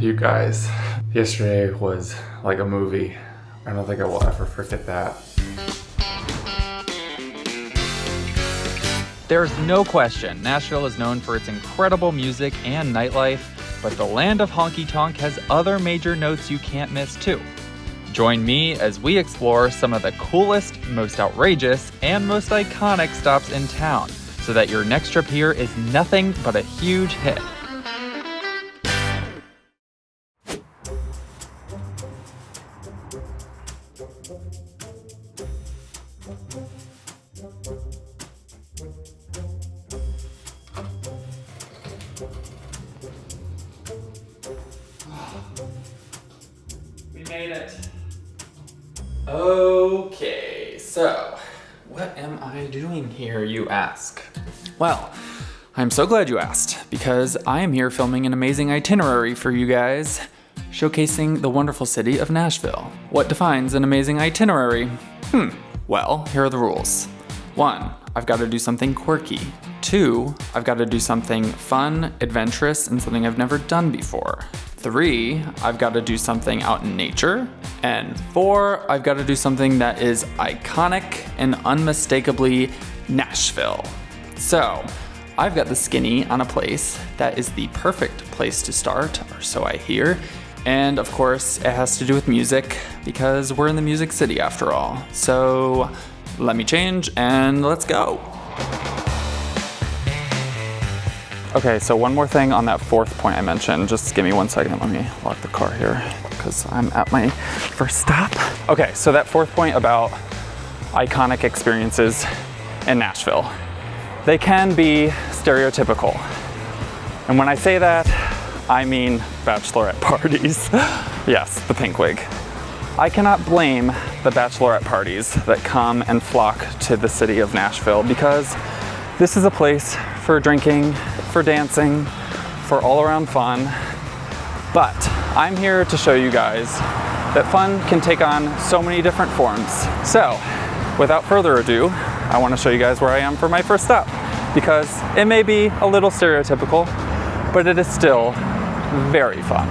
You guys, yesterday was like a movie. I don't think I will ever forget that. There's no question Nashville is known for its incredible music and nightlife, but the land of honky-tonk has other major notes you can't miss too. Join me as we explore some of the coolest, most outrageous, and most iconic stops in town, so that your next trip here is nothing but a huge hit. We made it. Okay, so what am I doing here, you ask? Well, I'm so glad you asked, because I am here filming an amazing itinerary for you guys, showcasing the wonderful city of Nashville. What defines an amazing itinerary? Well, here are the rules. 1, I've got to do something quirky. 2, I've got to do something fun, adventurous, and something I've never done before. 3, I've got to do something out in nature. And 4, I've got to do something that is iconic and unmistakably Nashville. So, I've got the skinny on a place that is the perfect place to start, or so I hear. And of course, it has to do with music, because we're in the music city after all. So, let me change and let's go. Okay, so one more thing on that fourth point I mentioned. Just give me 1 second. Let me lock the car here because I'm at my first stop. Okay, so that fourth point about iconic experiences in Nashville. They can be stereotypical. And when I say that, I mean bachelorette parties. Yes, the pink wig. I cannot blame the bachelorette parties that come and flock to the city of Nashville, because this is a place for drinking, for dancing, for all-around fun. But I'm here to show you guys that fun can take on so many different forms. So, without further ado, I want to show you guys where I am for my first stop, because it may be a little stereotypical, but it is still very fun.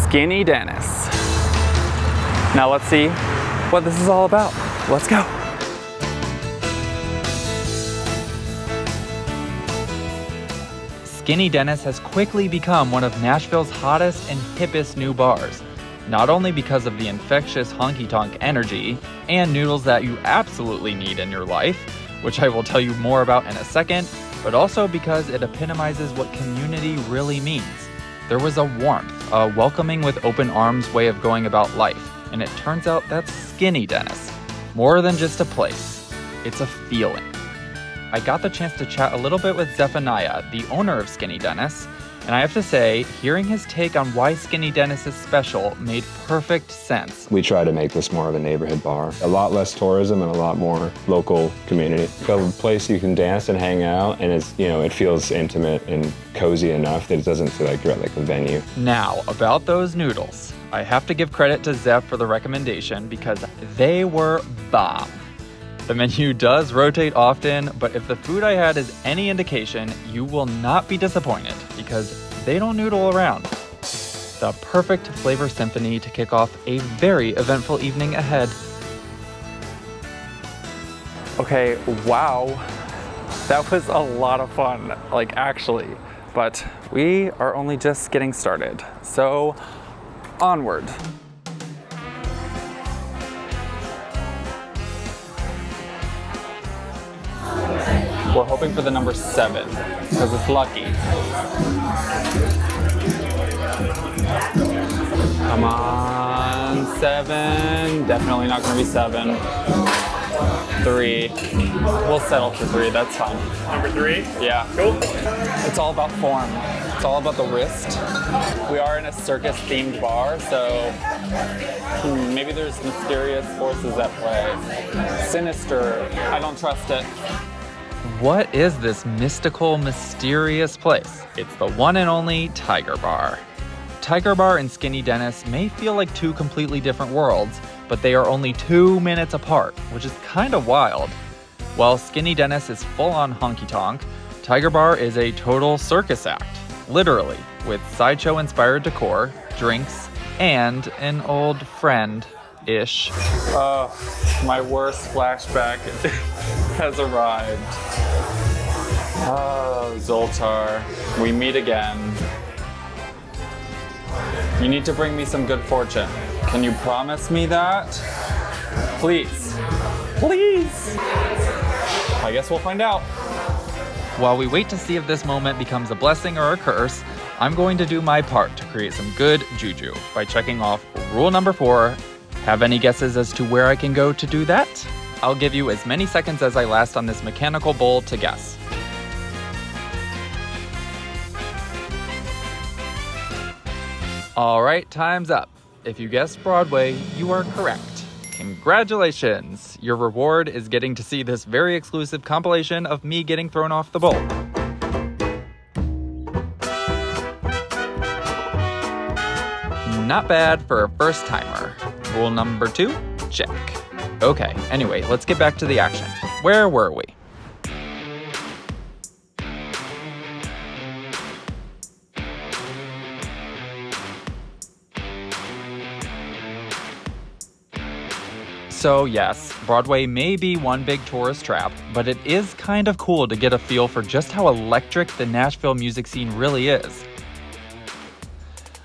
Skinny Dennis. Now let's see what this is all about. Let's go. Skinny Dennis has quickly become one of Nashville's hottest and hippest new bars, not only because of the infectious honky-tonk energy and noodles that you absolutely need in your life, which I will tell you more about in a second, but also because it epitomizes what community really means. There was a warmth, a welcoming with open arms way of going about life, and it turns out that's Skinny Dennis. More than just a place, it's a feeling. I got the chance to chat a little bit with Zephaniah, the owner of Skinny Dennis, and I have to say, hearing his take on why Skinny Dennis is special made perfect sense. We try to make this more of a neighborhood bar. A lot less tourism and a lot more local community. A place you can dance and hang out, and it's, it feels intimate and cozy enough that it doesn't feel like you're at like a venue. Now, about those noodles. I have to give credit to Zeph for the recommendation, because they were bomb. The menu does rotate often, but if the food I had is any indication, you will not be disappointed, because they don't noodle around. The perfect flavor symphony to kick off a very eventful evening ahead. Okay, wow. That was a lot of fun, actually. But we are only just getting started. So, onward. We're hoping for the number 7, because it's lucky. Come on, 7. Definitely not gonna be 7. 3. We'll settle for 3, that's fine. Number 3? Yeah. Cool. It's all about form. It's all about the wrist. We are in a circus-themed bar, so maybe there's mysterious forces at play. Sinister. I don't trust it. What is this mystical, mysterious place? It's the one and only Tiger Bar. Tiger Bar and Skinny Dennis may feel like two completely different worlds, but they are only 2 minutes apart, which is kind of wild. While Skinny Dennis is full-on honky-tonk, Tiger Bar is a total circus act. literally, with sideshow-inspired decor, drinks, and an old friend-ish. My worst flashback has arrived. Oh, Zoltar, we meet again. You need to bring me some good fortune. Can you promise me that? Please. Please! I guess we'll find out. While we wait to see if this moment becomes a blessing or a curse, I'm going to do my part to create some good juju by checking off rule number 4. Have any guesses as to where I can go to do that? I'll give you as many seconds as I last on this mechanical bowl to guess. All right, time's up. If you guessed Broadway, you are correct. Congratulations! Your reward is getting to see this very exclusive compilation of me getting thrown off the bowl. Not bad for a first timer. Rule number 2, check. Okay, anyway, let's get back to the action. Where were we? So yes, Broadway may be one big tourist trap, but it is kind of cool to get a feel for just how electric the Nashville music scene really is.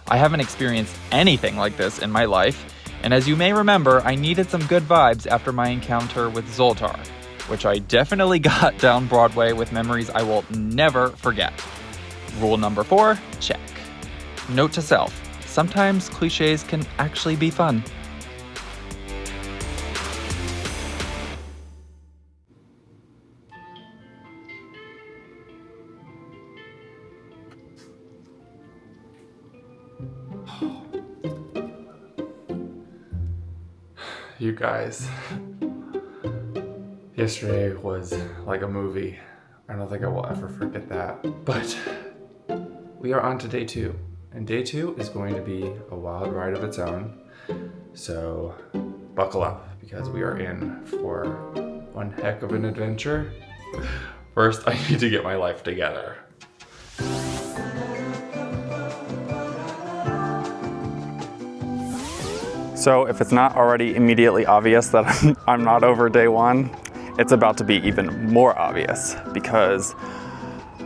I haven't experienced anything like this in my life, and as you may remember, I needed some good vibes after my encounter with Zoltar, which I definitely got down Broadway with memories I will never forget. Rule number 4, check. Note to self, sometimes cliches can actually be fun. You guys, yesterday was like a movie. I don't think I will ever forget that. But we are on to day 2, and day 2 is going to be a wild ride of its own. So buckle up, because we are in for one heck of an adventure. First, I need to get my life together. So if it's not already immediately obvious that I'm not over day 1, it's about to be even more obvious, because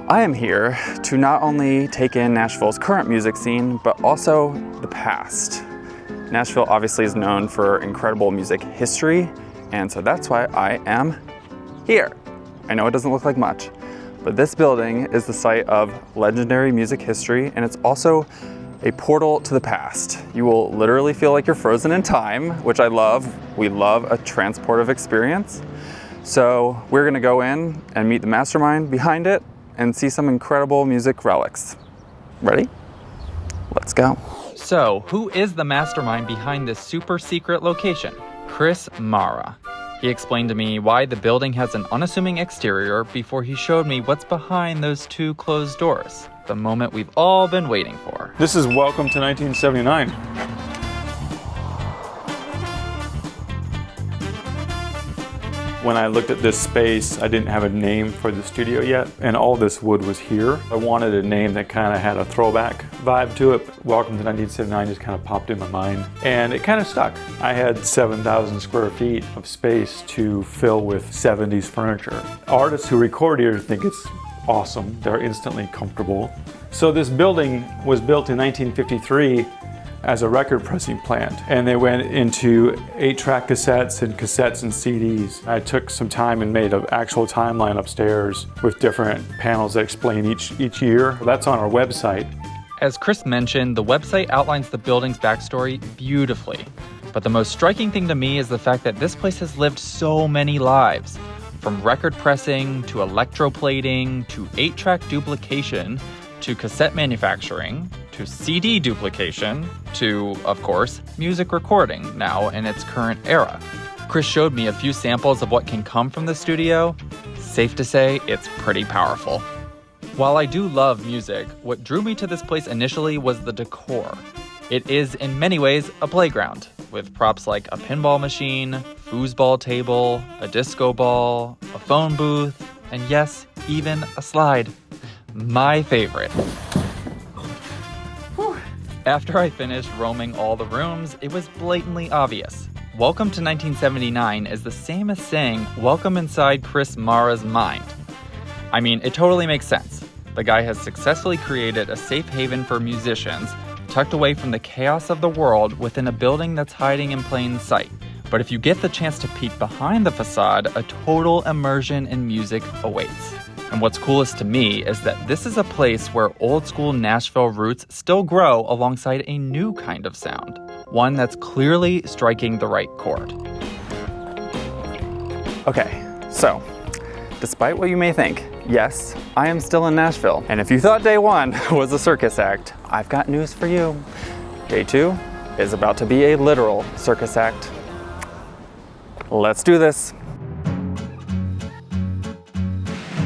I am here to not only take in Nashville's current music scene, but also the past. Nashville obviously is known for incredible music history, and so that's why I am here. I know it doesn't look like much, but this building is the site of legendary music history, and it's also a portal to the past. You will literally feel like you're frozen in time, which I love. We love a transportive experience. So we're gonna go in and meet the mastermind behind it and see some incredible music relics. Ready? Let's go. So who is the mastermind behind this super secret location? Chris Mara. He explained to me why the building has an unassuming exterior before he showed me what's behind those 2 closed doors. The moment we've all been waiting for. This is Welcome to 1979. When I looked at this space, I didn't have a name for the studio yet, and all this wood was here. I wanted a name that kind of had a throwback vibe to it. Welcome to 1979 just kind of popped in my mind, and it kind of stuck. I had 7,000 square feet of space to fill with 70s furniture. Artists who record here think it's awesome. They're instantly comfortable. So this building was built in 1953 as a record pressing plant, and they went into 8-track cassettes and CDs. I took some time and made an actual timeline upstairs with different panels that explain each year. That's on our website. As Chris mentioned, the website outlines the building's backstory beautifully. But the most striking thing to me is the fact that this place has lived so many lives. From record pressing, to electroplating, to 8-track duplication, to cassette manufacturing, to CD duplication, to, of course, music recording now in its current era. Chris showed me a few samples of what can come from the studio. Safe to say, it's pretty powerful. While I do love music, what drew me to this place initially was the decor. It is in many ways a playground, with props like a pinball machine, foosball table, a disco ball, a phone booth, and yes, even a slide. My favorite. After I finished roaming all the rooms, it was blatantly obvious. Welcome to 1979 is the same as saying, welcome inside Chris Mara's mind. I mean, it totally makes sense. The guy has successfully created a safe haven for musicians, tucked away from the chaos of the world within a building that's hiding in plain sight. But if you get the chance to peek behind the facade, a total immersion in music awaits. And what's coolest to me is that this is a place where old school Nashville roots still grow alongside a new kind of sound, one that's clearly striking the right chord. Okay, so despite what you may think, yes, I am still in Nashville. And if you thought day one was a circus act, I've got news for you. Day two is about to be a literal circus act. Let's do this.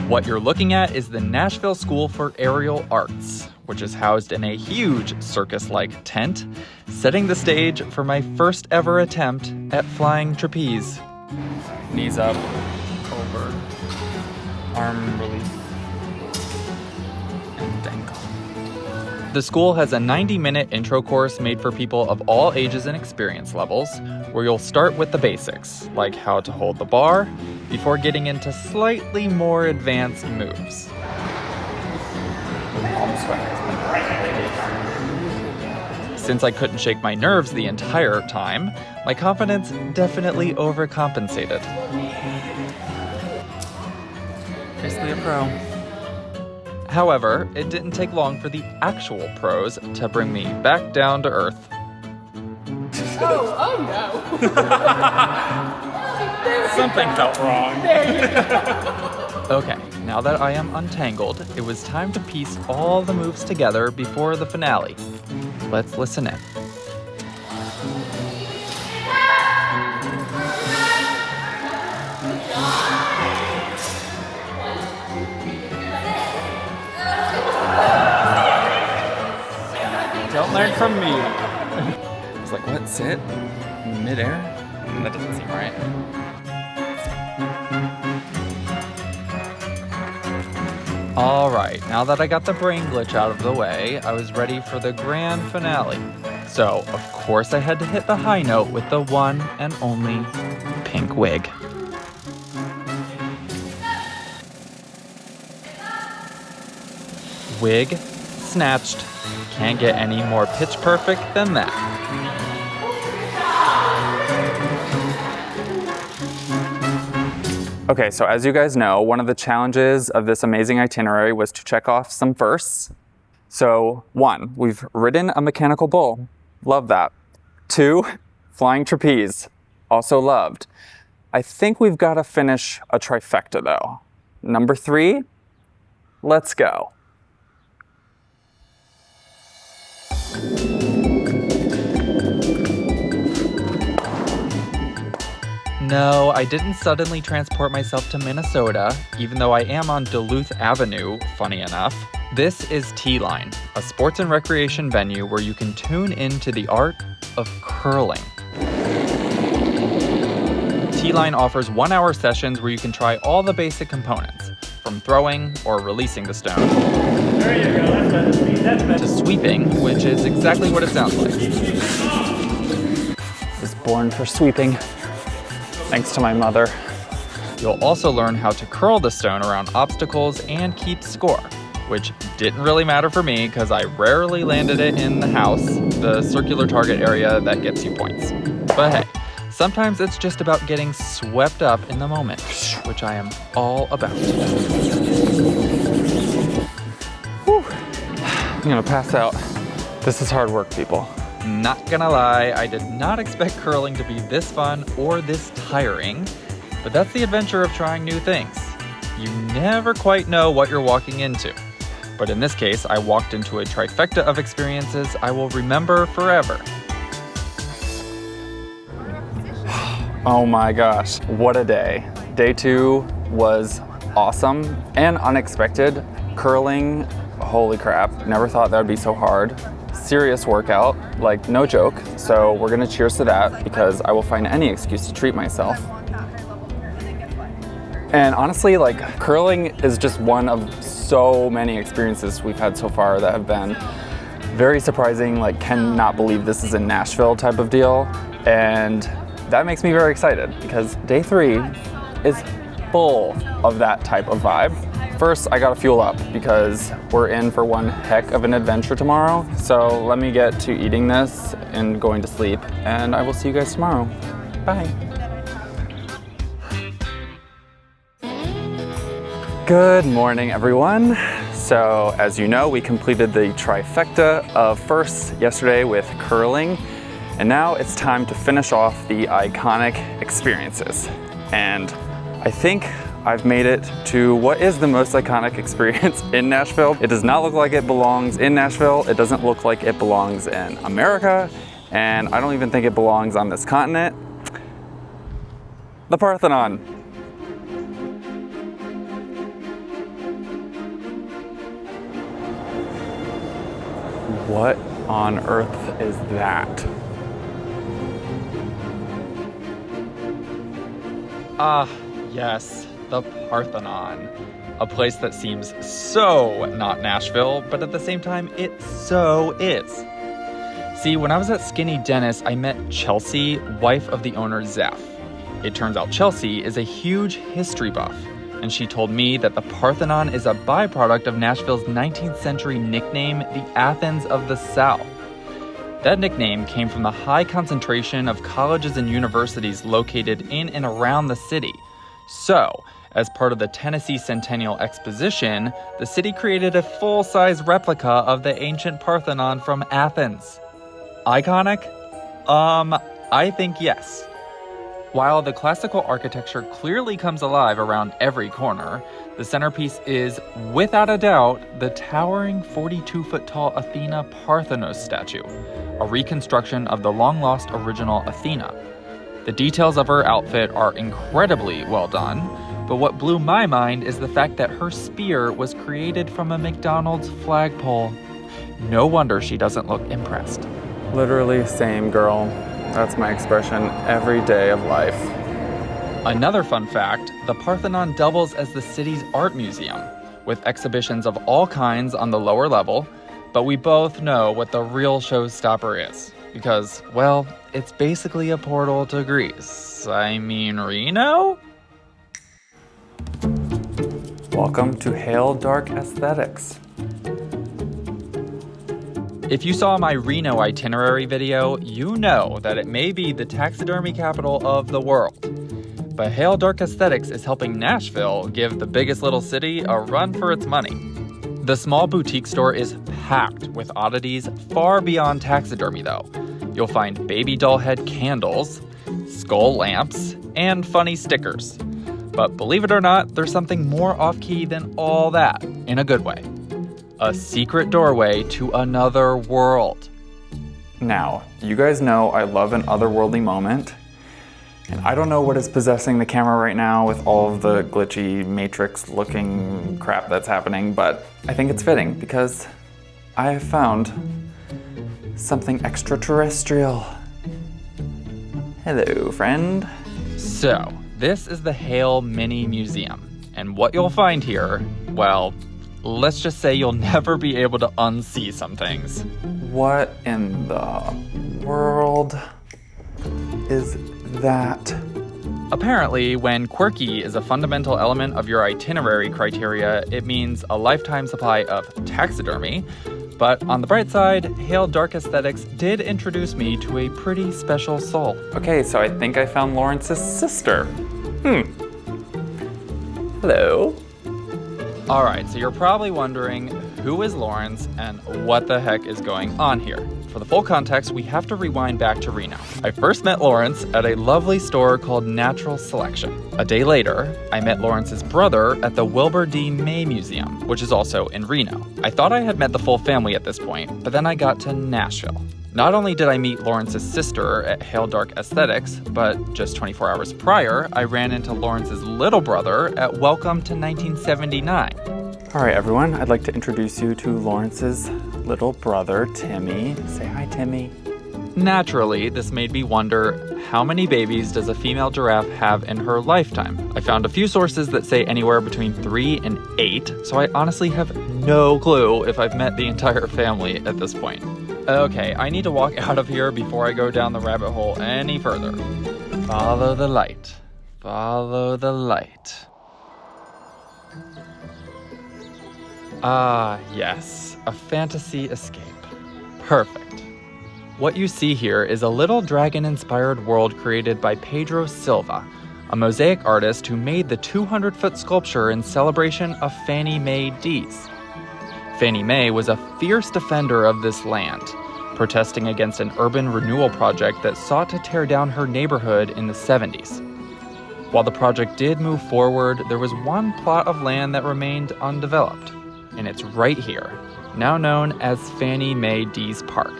What you're looking at is the Nashville School for Aerial Arts, which is housed in a huge circus-like tent, setting the stage for my first ever attempt at flying trapeze. Knees up, over, arm release, and dangle. The school has a 90-minute intro course made for people of all ages and experience levels, where you'll start with the basics, like how to hold the bar, before getting into slightly more advanced moves. Since I couldn't shake my nerves the entire time, my confidence definitely overcompensated. Basically a pro. However, it didn't take long for the actual pros to bring me back down to earth. Oh no! Something felt wrong. There you go. Okay, now that I am untangled, it was time to piece all the moves together before the finale. Let's listen in. Don't learn from me. I was like, what, sit? Mid-air? That doesn't seem right. All right, now that I got the brain glitch out of the way, I was ready for the grand finale. So, of course, I had to hit the high note with the one and only pink wig. Wig snatched. Can't get any more pitch perfect than that. Okay, so as you guys know, one of the challenges of this amazing itinerary was to check off some firsts. So 1, we've ridden a mechanical bull. Love that. 2, flying trapeze. Also loved. I think we've got to finish a trifecta though. Number 3, let's go. No, I didn't suddenly transport myself to Minnesota, even though I am on Duluth Avenue, funny enough. This is T-Line, a sports and recreation venue where you can tune into the art of curling. T-Line offers 1-hour sessions where you can try all the basic components, from throwing or releasing the stone, There you go. That's better. to sweeping, which is exactly what it sounds like. I was born for sweeping. Thanks to my mother. You'll also learn how to curl the stone around obstacles and keep score, which didn't really matter for me because I rarely landed it in the house, the circular target area that gets you points. But hey, sometimes it's just about getting swept up in the moment, which I am all about. Whew. I'm gonna pass out. This is hard work, people. Not gonna lie, I did not expect curling to be this fun or this tiring, but that's the adventure of trying new things. You never quite know what you're walking into. But in this case, I walked into a trifecta of experiences I will remember forever. Oh my gosh, what a day. Day 2 was awesome and unexpected. Curling, holy crap, never thought that would be so hard. Serious workout, like no joke. So we're gonna cheers to that because I will find any excuse to treat myself. And honestly, like curling is just one of so many experiences we've had so far that have been very surprising, like cannot believe this is in Nashville type of deal. And that makes me very excited because day 3 is full of that type of vibe. First, I gotta fuel up because we're in for one heck of an adventure tomorrow. So let me get to eating this and going to sleep, and I will see you guys tomorrow. Bye. Good morning, everyone. So as you know, we completed the trifecta of firsts yesterday with curling, and now it's time to finish off the iconic experiences. And I think I've made it to what is the most iconic experience in Nashville. It does not look like it belongs in Nashville. It doesn't look like it belongs in America, and I don't even think it belongs on this continent. The Parthenon. What on earth is that? Yes, the Parthenon. A place that seems so not Nashville, but at the same time, it so is. See, when I was at Skinny Dennis, I met Chelsea, wife of the owner Zeph. It turns out Chelsea is a huge history buff, and she told me that the Parthenon is a byproduct of Nashville's 19th century nickname, the Athens of the South. That nickname came from the high concentration of colleges and universities located in and around the city. So, as part of the Tennessee Centennial Exposition, the city created a full-size replica of the ancient Parthenon from Athens. Iconic? I think yes. While the classical architecture clearly comes alive around every corner, the centerpiece is, without a doubt, the towering 42-foot-tall Athena Parthenos statue, a reconstruction of the long-lost original Athena. The details of her outfit are incredibly well done, but what blew my mind is the fact that her spear was created from a McDonald's flagpole. No wonder she doesn't look impressed. Literally same, girl. That's my expression every day of life. Another fun fact, the Parthenon doubles as the city's art museum, with exhibitions of all kinds on the lower level, but we both know what the real showstopper is, because, well, it's basically a portal to Greece. I mean, Reno? Welcome to Hail Dark Aesthetics. If you saw my Reno itinerary video, you know that it may be the taxidermy capital of the world. But Hail Dark Aesthetics is helping Nashville give the biggest little city a run for its money. The small boutique store is packed with oddities far beyond taxidermy, though. You'll find baby doll head candles, skull lamps, and funny stickers. But believe it or not, there's something more off-key than all that, in a good way. A secret doorway to another world. Now, you guys know I love an otherworldly moment, and I don't know what is possessing the camera right now with all of the glitchy matrix-looking crap that's happening, but I think it's fitting because I have found something extraterrestrial. Hello, friend. So, this is the Hale Mini Museum, and what you'll find here, well, let's just say you'll never be able to unsee some things. What in the world is that? Apparently, when quirky is a fundamental element of your itinerary criteria, it means a lifetime supply of taxidermy. But on the bright side, Hail Dark Aesthetics did introduce me to a pretty special soul. Okay, so I think I found Lawrence's sister. Hello. All right, so you're probably wondering, who is Lawrence and what the heck is going on here? For the full context, we have to rewind back to Reno. I first met Lawrence at a lovely store called Natural Selection. A day later, I met Lawrence's brother at the Wilbur D. May Museum, which is also in Reno. I thought I had met the full family at this point, but then I got to Nashville. Not only did I meet Lawrence's sister at Hail Dark Aesthetics, but just 24 hours prior, I ran into Lawrence's little brother at Welcome to 1979. All right, everyone, I'd like to introduce you to Lawrence's little brother, Timmy. Say hi, Timmy. Naturally, this made me wonder, how many babies does a female giraffe have in her lifetime? I found a few sources that say anywhere between 3 and 8, so I honestly have no clue if I've met the entire family at this point. Okay, I need to walk out of here before I go down the rabbit hole any further. Follow the light. Follow the light. Ah, yes, a fantasy escape. Perfect. What you see here is a little dragon-inspired world created by Pedro Silva, a mosaic artist who made the 200-foot sculpture in celebration of Fannie Mae Dees. Fannie Mae was a fierce defender of this land, protesting against an urban renewal project that sought to tear down her neighborhood in the 70s. While the project did move forward, there was one plot of land that remained undeveloped, and it's right here, now known as Fannie Mae Dees Park.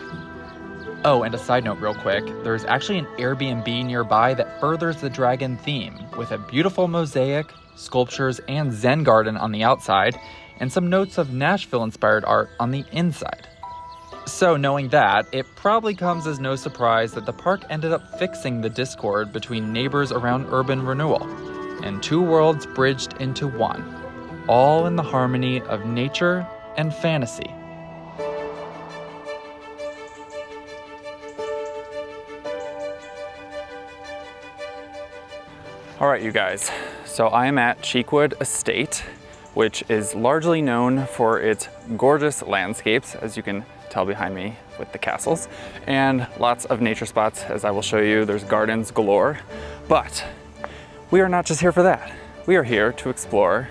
Oh, and a side note real quick, there's actually an Airbnb nearby that furthers the dragon theme, with a beautiful mosaic, sculptures, and Zen garden on the outside, and some notes of Nashville-inspired art on the inside. So knowing that, it probably comes as no surprise that the park ended up fixing the discord between neighbors around urban renewal, and two worlds bridged into one, all in the harmony of nature and fantasy. All right, you guys, so I am at Cheekwood Estate, which is largely known for its gorgeous landscapes, as you can tell behind me with the castles, and lots of nature spots, as I will show you. There's gardens galore, but we are not just here for that. We are here to explore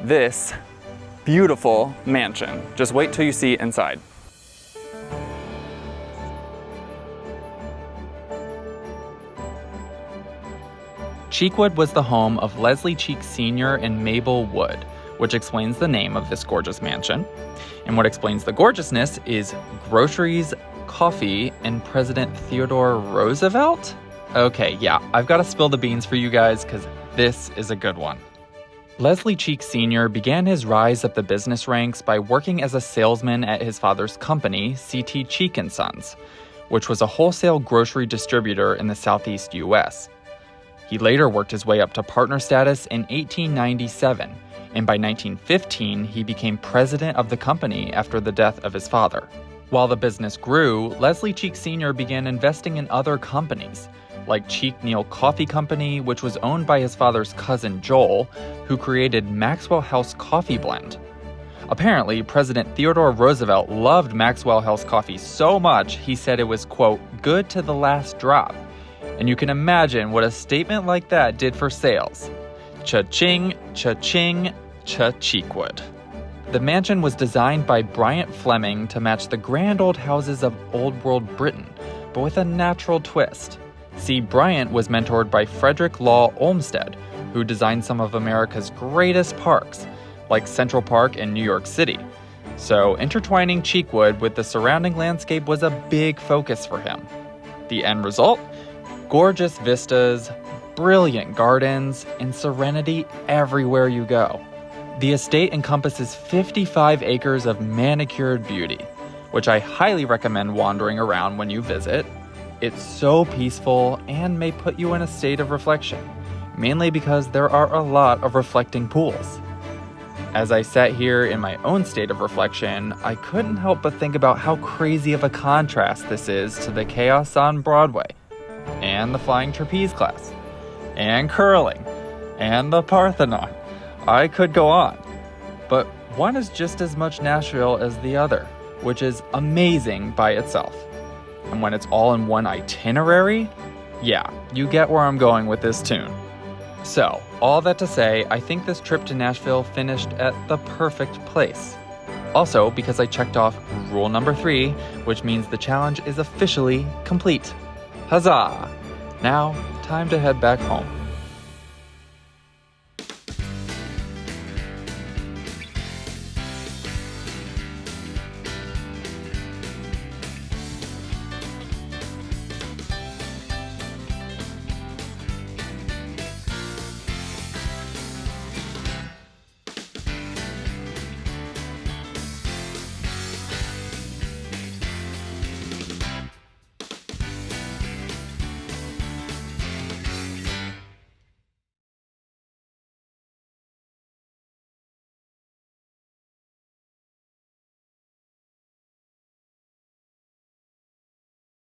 this beautiful mansion. Just wait till you see inside. Cheekwood was the home of Leslie Cheek Sr. and Mabel Wood, which explains the name of this gorgeous mansion. And what explains the gorgeousness is groceries, coffee, and President Theodore Roosevelt? Okay, yeah, I've got to spill the beans for you guys because this is a good one. Leslie Cheek Sr. began his rise up the business ranks by working as a salesman at his father's company, C.T. Cheek & Sons, which was a wholesale grocery distributor in the southeast U.S. He later worked his way up to partner status in 1897, and by 1915, he became president of the company after the death of his father. While the business grew, Leslie Cheek Sr. began investing in other companies, like Cheek Neal Coffee Company, which was owned by his father's cousin Joel, who created Maxwell House Coffee Blend. Apparently, President Theodore Roosevelt loved Maxwell House coffee so much, he said it was, quote, good to the last drop. And you can imagine what a statement like that did for sales. Cha-ching, cha-ching, cha-Cheekwood. The mansion was designed by Bryant Fleming to match the grand old houses of Old World Britain, but with a natural twist. See, Bryant was mentored by Frederick Law Olmsted, who designed some of America's greatest parks, like Central Park in New York City. So intertwining Cheekwood with the surrounding landscape was a big focus for him. The end result? Gorgeous vistas, brilliant gardens, and serenity everywhere you go. The estate encompasses 55 acres of manicured beauty, which I highly recommend wandering around when you visit. It's so peaceful and may put you in a state of reflection, mainly because there are a lot of reflecting pools. As I sat here in my own state of reflection, I couldn't help but think about how crazy of a contrast this is to the chaos on Broadway, and the flying trapeze class, and curling, and the Parthenon. I could go on, but one is just as much Nashville as the other, which is amazing by itself. And when it's all in one itinerary, yeah, you get where I'm going with this tune. So, all that to say, I think this trip to Nashville finished at the perfect place. Also, because I checked off rule number 3, which means the challenge is officially complete. Huzzah! Now, time to head back home.